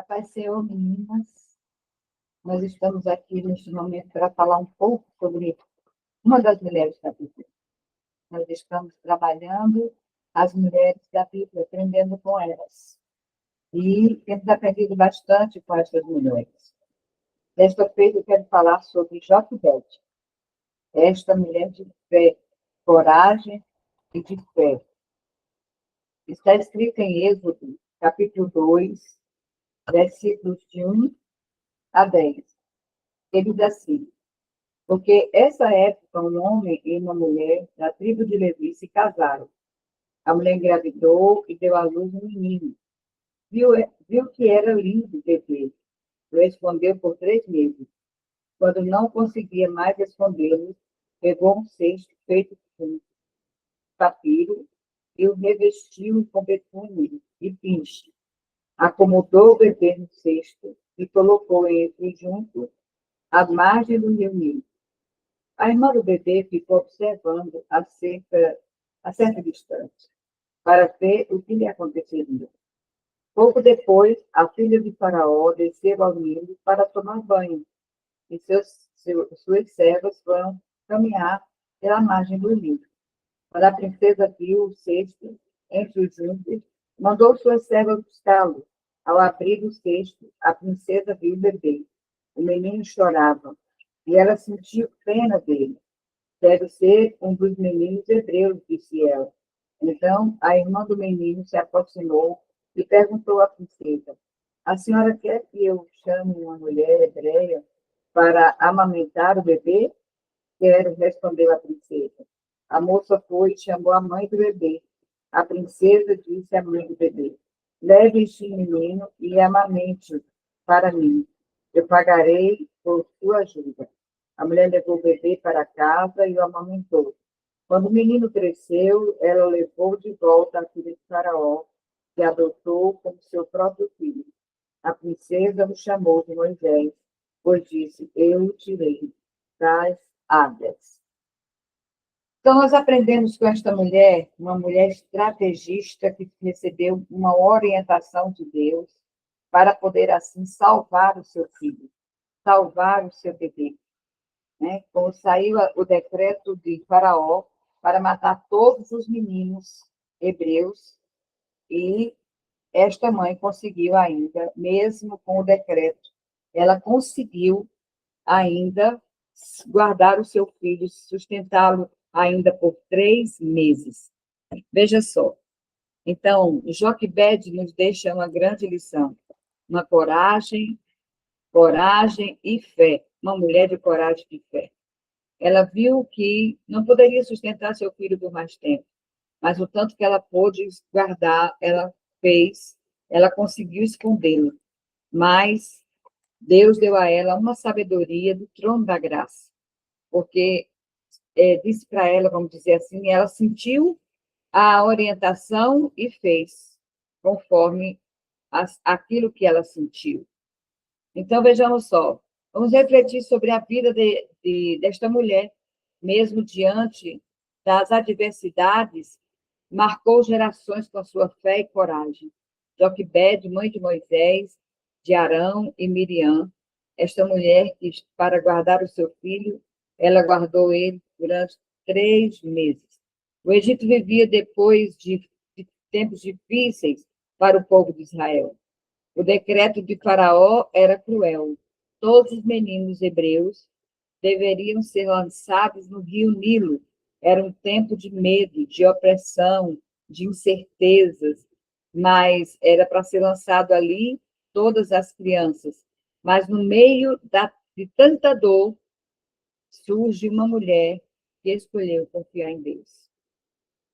A paz do Senhor, meninas. Nós estamos aqui neste momento para falar um pouco sobre uma das mulheres da Bíblia. Nós estamos trabalhando as mulheres da Bíblia, aprendendo com elas. E temos aprendido bastante com essas mulheres. Desta feita, eu quero falar sobre Joquebede. Esta mulher de fé, coragem e de fé. Está escrito em Êxodo, capítulo 2, versículos de 1 a 10. Ele diz assim: porque essa época um homem e uma mulher da tribo de Levi se casaram. A mulher engravidou e deu à luz um menino. Viu que era lindo o bebê. O escondeu por 3 meses. Quando não conseguia mais escondê-lo, pegou um cesto feito com papiro e o revestiu com betume e pinche. Acomodou o bebê no cesto e colocou entre junto à margem do rio Nilo. A irmã do bebê ficou observando a certa distância, para ver o que lhe aconteceria. Pouco depois, a filha de Faraó desceu ao Nilo para tomar banho, e suas servas foram caminhar pela margem do Nilo. Quando a princesa viu o cesto entre os juncos, mandou suas servas buscá-lo. Ao abrir o cesto, a princesa viu o bebê. O menino chorava, e ela sentiu pena dele. Deve ser um dos meninos hebreus, disse ela. Então, a irmã do menino se aproximou e perguntou à princesa: a senhora quer que eu chame uma mulher hebreia para amamentar o bebê? Quero, respondeu a princesa. A moça foi e chamou a mãe do bebê. A princesa disse à mãe do bebê: leve este menino e amamente para mim. Eu pagarei por sua ajuda. A mulher levou o bebê para casa e o amamentou. Quando o menino cresceu, ela o levou de volta à filha de Faraó, que adotou como seu próprio filho. A princesa o chamou de Moisés, pois disse: eu o tirei das águas. Então, nós aprendemos com esta mulher, uma mulher estrategista que recebeu uma orientação de Deus para poder, assim, salvar o seu filho, salvar o seu bebê. Né? Como saiu o decreto de Faraó para matar todos os meninos hebreus, e esta mãe conseguiu ainda, mesmo com o decreto, ela conseguiu ainda guardar o seu filho, sustentá-lo ainda por 3 meses. Veja só. Então, Joquebede nos deixa uma grande lição, uma coragem e fé, uma mulher de coragem e fé. Ela viu que não poderia sustentar seu filho por mais tempo, mas o tanto que ela pôde guardar, ela fez, ela conseguiu escondê-lo. Mas Deus deu a ela uma sabedoria do trono da graça, porque disse para ela, vamos dizer assim, ela sentiu a orientação e fez conforme aquilo que ela sentiu. Então, vejamos só, vamos refletir sobre a vida desta mulher, mesmo diante das adversidades, marcou gerações com a sua fé e coragem. Joquebede, mãe de Moisés, de Arão e Miriam, esta mulher que, para guardar o seu filho, ela guardou ele durante 3 meses. O Egito vivia depois de tempos difíceis para o povo de Israel. O decreto de Faraó era cruel. Todos os meninos hebreus deveriam ser lançados no rio Nilo. Era um tempo de medo, de opressão, de incertezas, mas era para ser lançado ali todas as crianças. Mas no meio de tanta dor, surge uma mulher que escolheu confiar em Deus.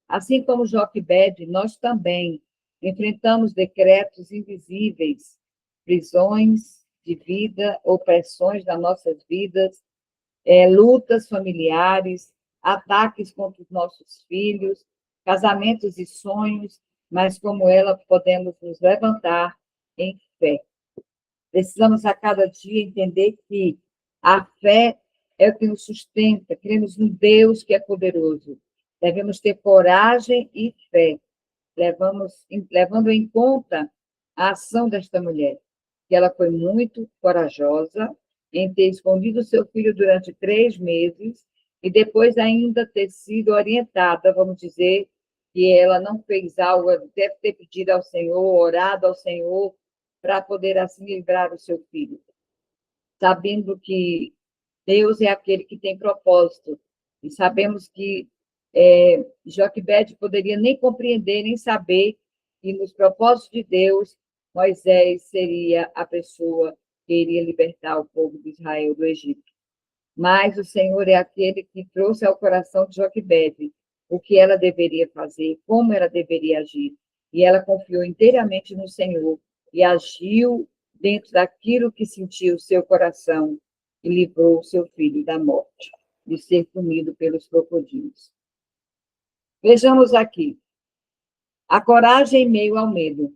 Assim como Joquebede, nós também enfrentamos decretos invisíveis, prisões de vida, opressões das nossas vidas, lutas familiares, ataques contra os nossos filhos, casamentos e sonhos, mas como ela podemos nos levantar em fé. Precisamos a cada dia entender que a fé é o que nos sustenta, cremos num Deus que é poderoso. Devemos ter coragem e fé, levando em conta a ação desta mulher. que ela foi muito corajosa em ter escondido seu filho durante 3 meses e depois ainda ter sido orientada, vamos dizer, que ela não fez algo, deve ter pedido ao Senhor, orado ao Senhor, para poder assim livrar o seu filho, sabendo que Deus é aquele que tem propósito. E sabemos que Joquebede poderia nem compreender, nem saber que nos propósitos de Deus, Moisés seria a pessoa que iria libertar o povo de Israel do Egito. Mas o Senhor é aquele que trouxe ao coração de Joquebede o que ela deveria fazer, como ela deveria agir. E ela confiou inteiramente no Senhor e agiu dentro daquilo que sentiu o seu coração e livrou o seu filho da morte, de ser comido pelos crocodilos. Vejamos aqui, a coragem em meio ao medo.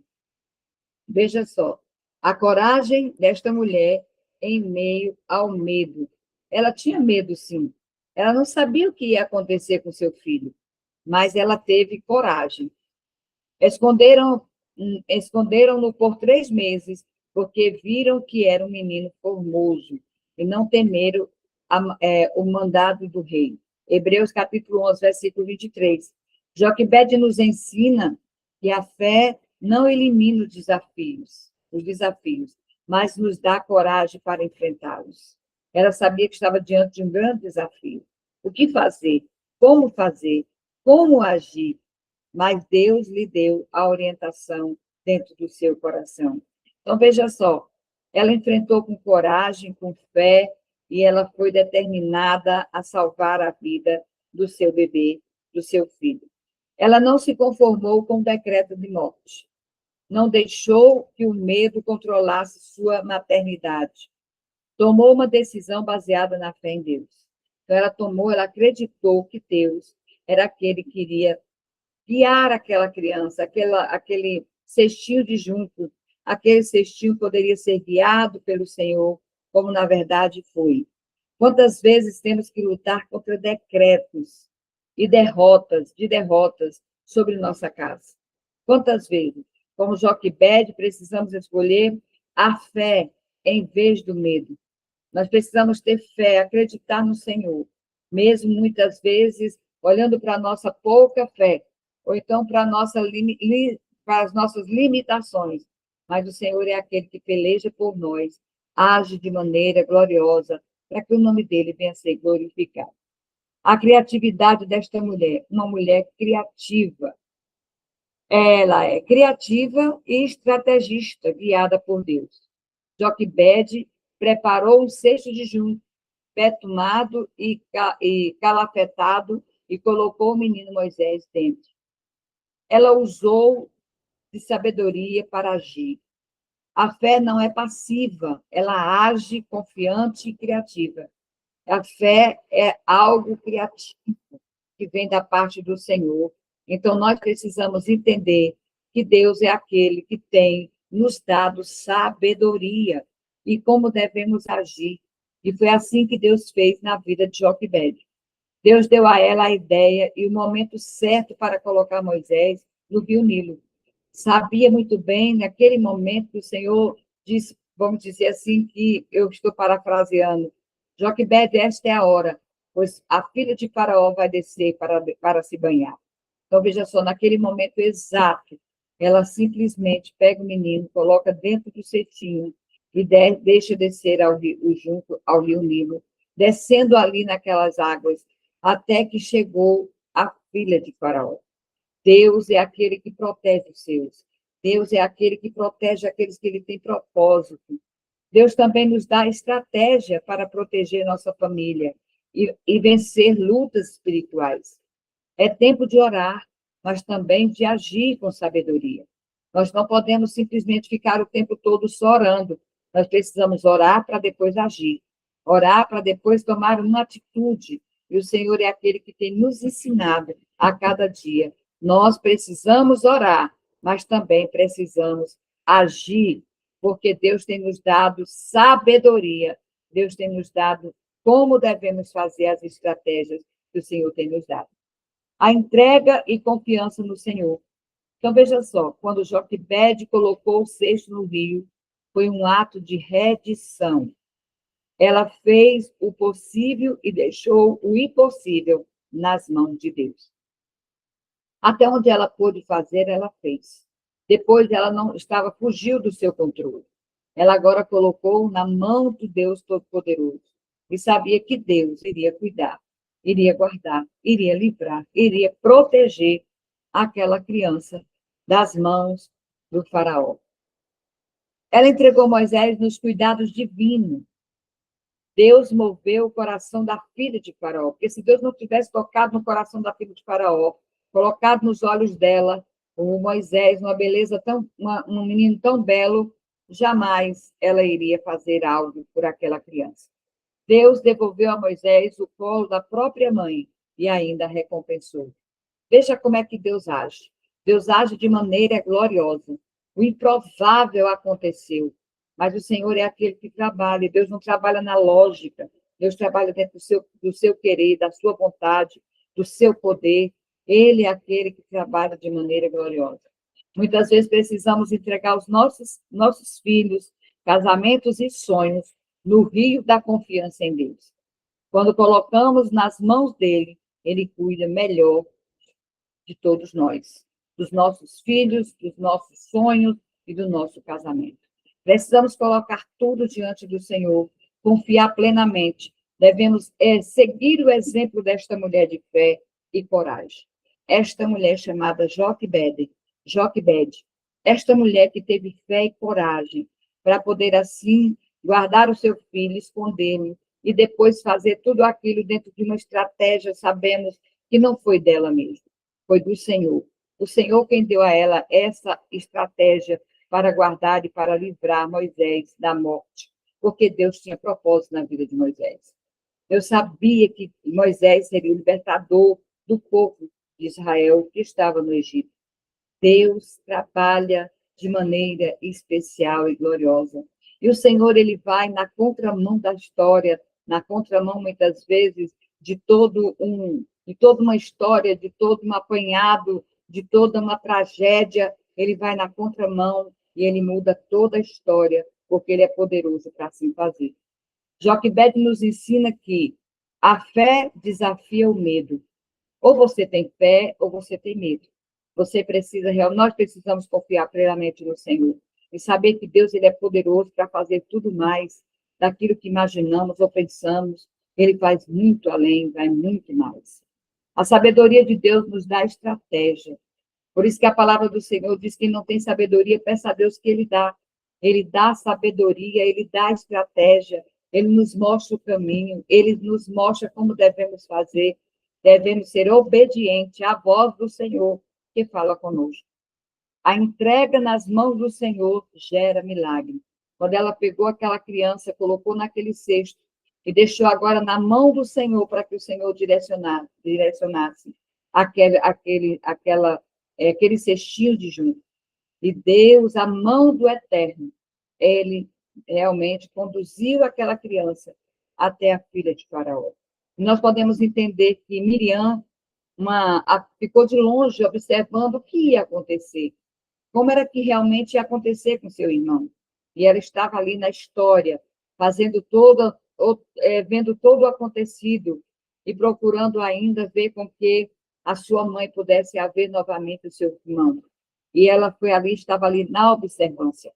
Veja só, a coragem desta mulher em meio ao medo. Ela tinha medo, sim. Ela não sabia o que ia acontecer com seu filho, mas ela teve coragem. Esconderam-no por 3 meses, porque viram que era um menino formoso e não temeram o mandado do rei. Hebreus capítulo 11, versículo 23. Joquebede nos ensina que a fé não elimina os desafios, mas nos dá coragem para enfrentá-los. Ela sabia que estava diante de um grande desafio. O que fazer? Como agir? Mas Deus lhe deu a orientação dentro do seu coração. Então, veja só, ela enfrentou com coragem, com fé, e ela foi determinada a salvar a vida do seu bebê, do seu filho. Ela não se conformou com o decreto de morte. Não deixou que o medo controlasse sua maternidade. Tomou uma decisão baseada na fé em Deus. Então, ela acreditou que Deus era aquele que iria guiar aquela criança, aquele cestinho de junco, aquele cestinho poderia ser guiado pelo Senhor, como na verdade foi. Quantas vezes temos que lutar contra decretos e derrotas sobre nossa casa? Quantas vezes, como Joquebede, precisamos escolher a fé em vez do medo. Nós precisamos ter fé, acreditar no Senhor, mesmo muitas vezes olhando para a nossa pouca fé, ou então para as nossas limitações. Mas o Senhor é aquele que peleja por nós, age de maneira gloriosa, para que o nome dele venha a ser glorificado. A criatividade desta mulher, uma mulher criativa. Ela é criativa e estrategista, guiada por Deus. Joquebede preparou um cesto de junco, betumado e calafetado, e colocou o menino Moisés dentro. Ela usou de sabedoria para agir. A fé não é passiva, ela age confiante e criativa. A fé é algo criativo que vem da parte do Senhor. Então, nós precisamos entender que Deus é aquele que tem nos dado sabedoria e como devemos agir. E foi assim que Deus fez na vida de Joquebede. Deus deu a ela a ideia e o momento certo para colocar Moisés no Rio Nilo. Sabia muito bem, naquele momento, que o Senhor disse, vamos dizer assim, que eu estou parafraseando, Joquebede, esta é a hora, pois a filha de Faraó vai descer para se banhar. Então, veja só, naquele momento exato, ela simplesmente pega o menino, coloca dentro do cetim e deixa descer ao rio Nilo, descendo ali naquelas águas, até que chegou a filha de Faraó. Deus é aquele que protege os seus. Deus é aquele que protege aqueles que ele tem propósito. Deus também nos dá estratégia para proteger nossa família e vencer lutas espirituais. É tempo de orar, mas também de agir com sabedoria. Nós não podemos simplesmente ficar o tempo todo só orando. Nós precisamos orar para depois agir. Orar para depois tomar uma atitude. E o Senhor é aquele que tem nos ensinado a cada dia. Nós precisamos orar, mas também precisamos agir, porque Deus tem nos dado sabedoria. Deus tem nos dado como devemos fazer as estratégias que o Senhor tem nos dado. A entrega e confiança no Senhor. Então, veja só, quando Joquebede colocou o cesto no rio, foi um ato de redição. Ela fez o possível e deixou o impossível nas mãos de Deus. Até onde ela pôde fazer, ela fez. Depois ela não estava, fugiu do seu controle. Ela agora colocou na mão de Deus Todo-Poderoso e sabia que Deus iria cuidar, iria guardar, iria livrar, iria proteger aquela criança das mãos do faraó. Ela entregou Moisés nos cuidados divinos. Deus moveu o coração da filha de Faraó, porque se Deus não tivesse tocado no coração da filha de Faraó, colocado nos olhos dela o Moisés, uma beleza tão, um menino tão belo, jamais ela iria fazer algo por aquela criança. Deus devolveu a Moisés o colo da própria mãe e ainda recompensou. Veja como é que Deus age. Deus age de maneira gloriosa. O improvável aconteceu. Mas o Senhor é aquele que trabalha. Deus não trabalha na lógica. Deus trabalha dentro do seu querer, da sua vontade, do seu poder. Ele é aquele que trabalha de maneira gloriosa. Muitas vezes precisamos entregar os nossos filhos, casamentos e sonhos no rio da confiança em Deus. Quando colocamos nas mãos dele, ele cuida melhor de todos nós, dos nossos filhos, dos nossos sonhos e do nosso casamento. Precisamos colocar tudo diante do Senhor, confiar plenamente. Devemos seguir o exemplo desta mulher de fé e coragem. Esta mulher chamada Joquebede. Esta mulher que teve fé e coragem para poder, assim, guardar o seu filho, escondê-lo e depois fazer tudo aquilo dentro de uma estratégia, sabemos que não foi dela mesma, foi do Senhor. O Senhor quem deu a ela essa estratégia para guardar e para livrar Moisés da morte, porque Deus tinha propósito na vida de Moisés. Eu sabia que Moisés seria o libertador do povo de Israel que estava no Egito. Deus trabalha de maneira especial e gloriosa. E o Senhor, ele vai na contramão da história, na contramão, muitas vezes, de toda uma história, de todo um apanhado, de toda uma tragédia. Ele vai na contramão e ele muda toda a história, porque ele é poderoso para assim fazer. Joquebede nos ensina que a fé desafia o medo. Ou você tem fé, ou você tem medo. Nós precisamos confiar plenamente no Senhor e saber que Deus ele é poderoso para fazer tudo mais daquilo que imaginamos ou pensamos. Ele faz muito além, vai muito mais. A sabedoria de Deus nos dá estratégia. Por isso que a palavra do Senhor diz que quem não tem sabedoria, peça a Deus que ele dá. Ele dá sabedoria, ele dá estratégia, ele nos mostra o caminho, ele nos mostra como devemos fazer. Devemos ser obedientes à voz do Senhor que fala conosco. A entrega nas mãos do Senhor gera milagre. Quando ela pegou aquela criança, colocou naquele cesto e deixou agora na mão do Senhor para que o Senhor direcionasse aquele cestinho de junto. E Deus, a mão do Eterno, ele realmente conduziu aquela criança até a filha de Faraó. E nós podemos entender que Miriam ficou de longe observando o que ia acontecer, como era que realmente ia acontecer com seu irmão. E ela estava ali na história, vendo todo o acontecido e procurando ainda ver com que a sua mãe pudesse haver novamente o seu irmão. E ela estava ali na observância.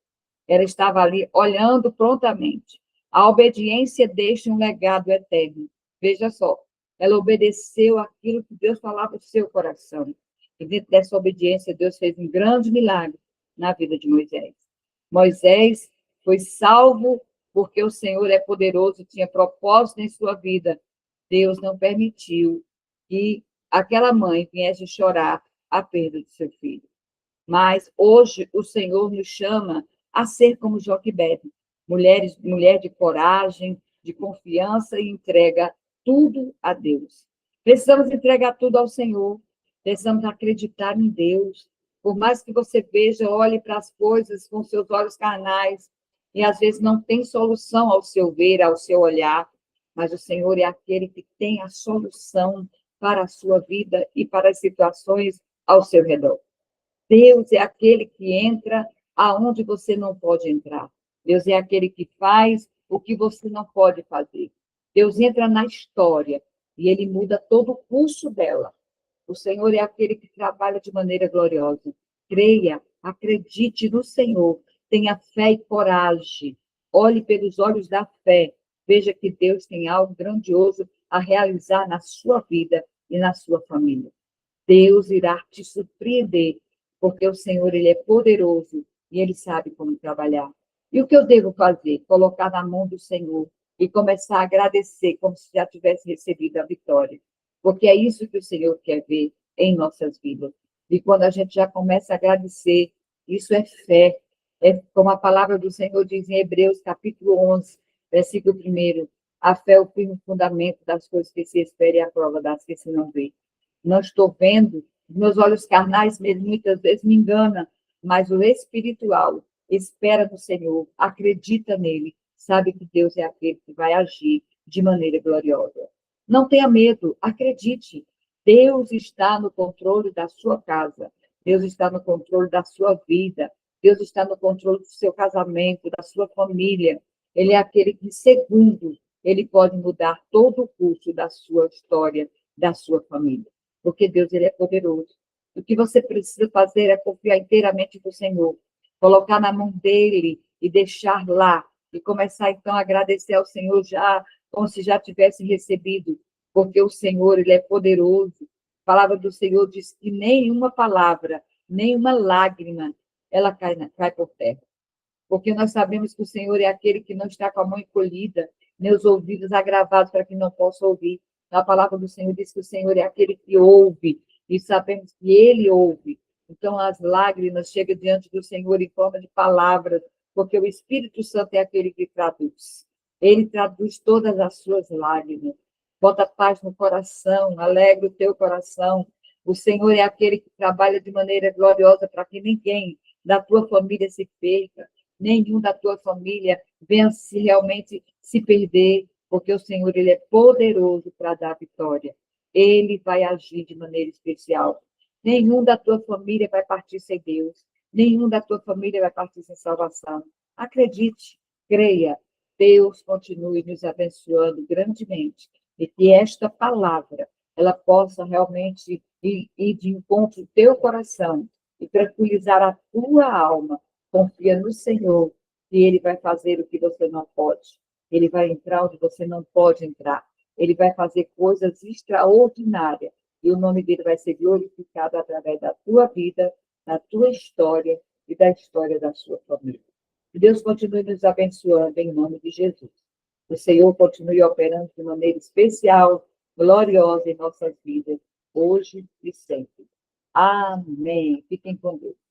Ela estava ali olhando prontamente. A obediência deixa um legado eterno. Veja só, ela obedeceu aquilo que Deus falava no seu coração. E dentro dessa obediência, Deus fez um grande milagre na vida de Moisés. Moisés foi salvo porque o Senhor é poderoso, tinha propósito em sua vida. Deus não permitiu que aquela mãe viesse chorar a perda de seu filho. Mas hoje o Senhor nos chama a ser como Joquebede, mulher de coragem, de confiança e entrega tudo a Deus. Precisamos entregar tudo ao Senhor, precisamos acreditar em Deus. Por mais que você veja, olhe para as coisas com seus olhos carnais, e às vezes não tem solução ao seu ver, ao seu olhar, mas o Senhor é aquele que tem a solução para a sua vida e para as situações ao seu redor. Deus é aquele que entra aonde você não pode entrar. Deus é aquele que faz o que você não pode fazer. Deus entra na história e ele muda todo o curso dela. O Senhor é aquele que trabalha de maneira gloriosa. Creia, acredite no Senhor, tenha fé e coragem. Olhe pelos olhos da fé. Veja que Deus tem algo grandioso a realizar na sua vida e na sua família. Deus irá te surpreender, porque o Senhor ele é poderoso e ele sabe como trabalhar. E o que eu devo fazer? Colocar na mão do Senhor e começar a agradecer como se já tivesse recebido a vitória. Porque é isso que o Senhor quer ver em nossas vidas. E quando a gente já começa a agradecer, isso é fé. É como a palavra do Senhor diz em Hebreus, capítulo 11, versículo 1. A fé é o firme fundamento das coisas que se espera e a prova das que se não vê. Não estou vendo, meus olhos carnais muitas vezes me enganam, mas o espiritual espera no Senhor, acredita nele, sabe que Deus é aquele que vai agir de maneira gloriosa. Não tenha medo, acredite. Deus está no controle da sua casa, Deus está no controle da sua vida, Deus está no controle do seu casamento, da sua família. Ele é aquele que, segundo, ele pode mudar todo o curso da sua história, da sua família. Porque Deus ele é poderoso. O que você precisa fazer é confiar inteiramente no Senhor, colocar na mão dele e deixar lá, e começar então a agradecer ao Senhor já, como se já tivesse recebido, porque o Senhor ele é poderoso. A palavra do Senhor diz que nenhuma palavra, nenhuma lágrima, ela cai por terra. Porque nós sabemos que o Senhor é aquele que não está com a mão encolhida, nem os ouvidos agravados para que não possa ouvir. A palavra do Senhor diz que o Senhor é aquele que ouve, e sabemos que Ele ouve. Então, as lágrimas chegam diante do Senhor em forma de palavras, porque o Espírito Santo é aquele que traduz. Ele traduz todas as suas lágrimas. Bota paz no coração, alegra o teu coração. O Senhor é aquele que trabalha de maneira gloriosa para que ninguém da tua família se perca, nenhum da tua família venha se realmente se perder, porque o Senhor ele é poderoso para dar vitória. Ele vai agir de maneira especial. Nenhum da tua família vai partir sem Deus. Nenhum da tua família vai partir sem salvação. Acredite, creia. Deus continue nos abençoando grandemente. E que esta palavra ela possa realmente ir de encontro ao teu coração e tranquilizar a tua alma. Confia no Senhor, que Ele vai fazer o que você não pode. Ele vai entrar onde você não pode entrar. Ele vai fazer coisas extraordinárias. E o nome dele vai ser glorificado através da tua vida, da tua história e da história da sua família. Que Deus continue nos abençoando em nome de Jesus. O Senhor continue operando de maneira especial, gloriosa em nossas vidas, hoje e sempre. Amém. Fiquem com Deus.